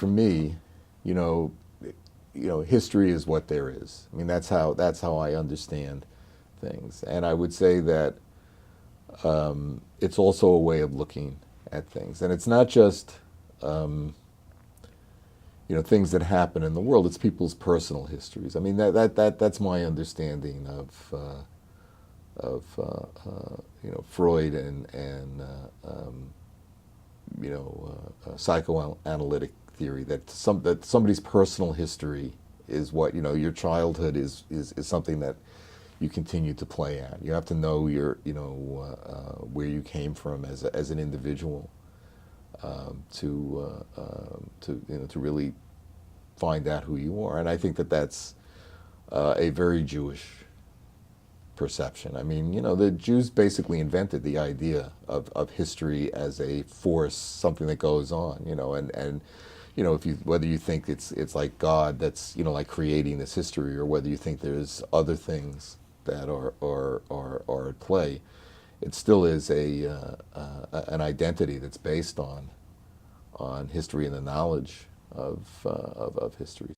for me, you know, history is what there is. I mean, that's how I understand things, and I would say that it's also a way of looking at things, and it's not just um, things that happen in the world. It's people's personal histories. I mean, that's my understanding of Freud and psychoanalytic theory that somebody's personal history is what your childhood is something that you continue to play at. You have to know where you came from as an individual to really find out who you are. And I think that that's a very Jewish perception. I mean, the Jews basically invented the idea of history as a force, something that goes on, and if whether you think it's like God that's like creating this history, or whether you think there's other things that are at play, it still is an identity that's based on history and the knowledge of history.